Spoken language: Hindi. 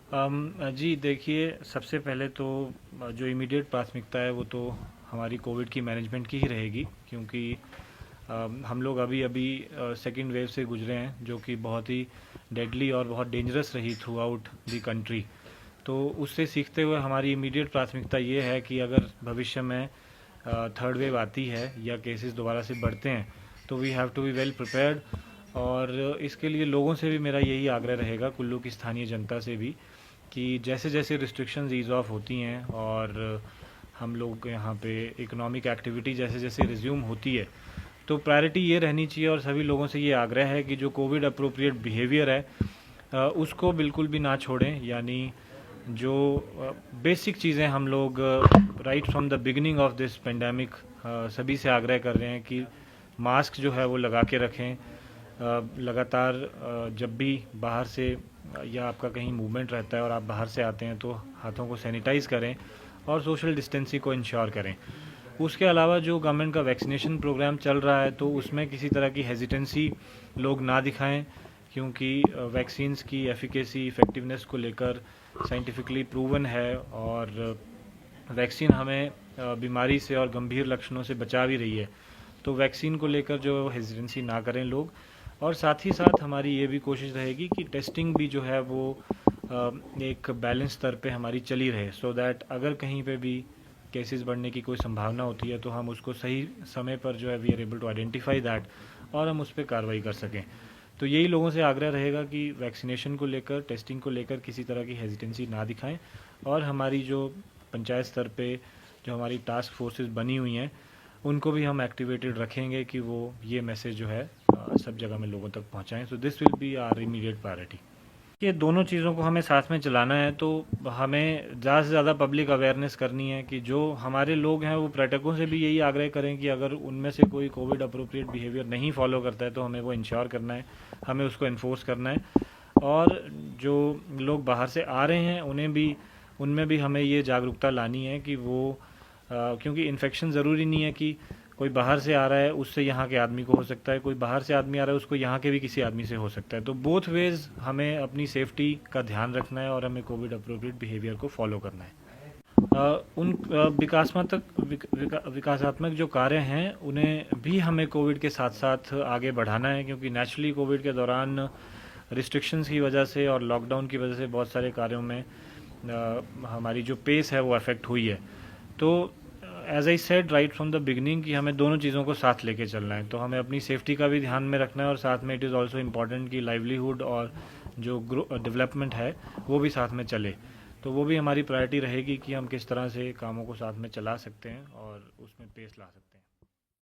जी देखिए, सबसे पहले तो जो इमीडिएट प्राथमिकता है वो तो हमारी कोविड की मैनेजमेंट की ही रहेगी, क्योंकि हम लोग अभी अभी सेकेंड वेव से गुजरे हैं, जो कि बहुत ही डेडली और बहुत डेंजरस रही थ्रू आउट द कंट्री। तो उससे सीखते हुए हमारी इमीडिएट प्राथमिकता ये है कि अगर भविष्य में थर्ड वेव आती है या केसेस दोबारा से बढ़ते हैं, तो we have to be well prepared. और इसके लिए लोगों से भी मेरा यही आग्रह रहेगा, कुल्लू की स्थानीय जनता से भी, कि जैसे जैसे रिस्ट्रिक्शंस ईज़ ऑफ होती हैं और हम लोग यहाँ पे इकोनॉमिक एक्टिविटी जैसे जैसे रिज्यूम होती है, तो प्रायोरिटी ये रहनी चाहिए और सभी लोगों से ये आग्रह है कि जो कोविड अप्रोप्रिएट बिहेवियर है उसको बिल्कुल भी ना छोड़ें। यानी जो बेसिक चीज़ें हम लोग right from the beginning of this pandemic सभी से आग्रह कर रहे हैं कि मास्क जो है वो लगा के रखें। लगातार जब भी बाहर से या आपका कहीं मूवमेंट रहता है और आप बाहर से आते हैं तो हाथों को सैनिटाइज़ करें और सोशल डिस्टेंसिंग को इंश्योर करें। उसके अलावा जो गवर्नमेंट का वैक्सीनेशन प्रोग्राम चल रहा है, तो उसमें किसी तरह की हेजिटेंसी लोग ना दिखाएं, क्योंकि वैक्सीन्स की एफिकेसी इफ़ेक्टिवनेस को लेकर साइंटिफिकली प्रूवन है और वैक्सीन हमें बीमारी से और गंभीर लक्षणों से बचा भी रही है। तो वैक्सीन को लेकर जो हेजिटेंसी ना करें लोग। और साथ ही साथ हमारी ये भी कोशिश रहेगी कि टेस्टिंग भी जो है वो एक बैलेंस स्तर पे हमारी चली रहे, सो दैट अगर कहीं पे भी केसेस बढ़ने की कोई संभावना होती है तो हम उसको सही समय पर जो है we are able to identify that और हम उस पर कार्रवाई कर सकें। तो यही लोगों से आग्रह रहेगा कि वैक्सीनेशन को लेकर, टेस्टिंग को लेकर किसी तरह की हेजिटेंसी ना दिखाएं। और हमारी जो पंचायत स्तर पे जो हमारी टास्क फोर्सेस बनी हुई हैं, उनको भी हम एक्टिवेटेड रखेंगे कि वो ये मैसेज जो है सब जगह में लोगों तक पहुंचाएं। So this will be our immediate priority. ये दोनों चीज़ों को हमें साथ में चलाना है, तो हमें ज़्यादा से ज़्यादा पब्लिक अवेयरनेस करनी है कि जो हमारे लोग हैं वो पर्यटकों से भी यही आग्रह करें कि अगर उनमें से कोई कोविड अप्रोप्रिएट बिहेवियर नहीं फॉलो करता है तो हमें वो इंश्योर करना है, हमें उसको इन्फोर्स करना है। और जो लोग बाहर से आ रहे हैं उनमें भी हमें ये जागरूकता लानी है कि वो क्योंकि इन्फेक्शन ज़रूरी नहीं है कि कोई बाहर से आ रहा है उससे यहाँ के आदमी को हो सकता है, कोई बाहर से आदमी आ रहा है उसको यहाँ के भी किसी आदमी से हो सकता है। तो बोथ वेज हमें अपनी सेफ्टी का ध्यान रखना है और हमें कोविड अप्रोप्रिएट बिहेवियर को फॉलो करना है। उन विकासात्मक जो कार्य हैं उन्हें भी हमें कोविड के साथ साथ आगे बढ़ाना है, क्योंकि नेचुरली कोविड के दौरान रिस्ट्रिक्शंस की वजह से और लॉकडाउन की वजह से बहुत सारे कार्यों में हमारी जो पेस है वो अफेक्ट हुई है। तो as I said right from the beginning कि हमें दोनों चीज़ों को साथ लेके चलना है। तो हमें अपनी सेफ्टी का भी ध्यान में रखना है और साथ में इट इज़ ऑल्सो इम्पॉर्टेंट कि लाइवलीहुड और जो डेवलपमेंट है वो भी साथ में चले। तो वो भी हमारी प्रायोरिटी रहेगी कि हम किस तरह से कामों को साथ में चला सकते हैं और उसमें पेस ला सकते हैं।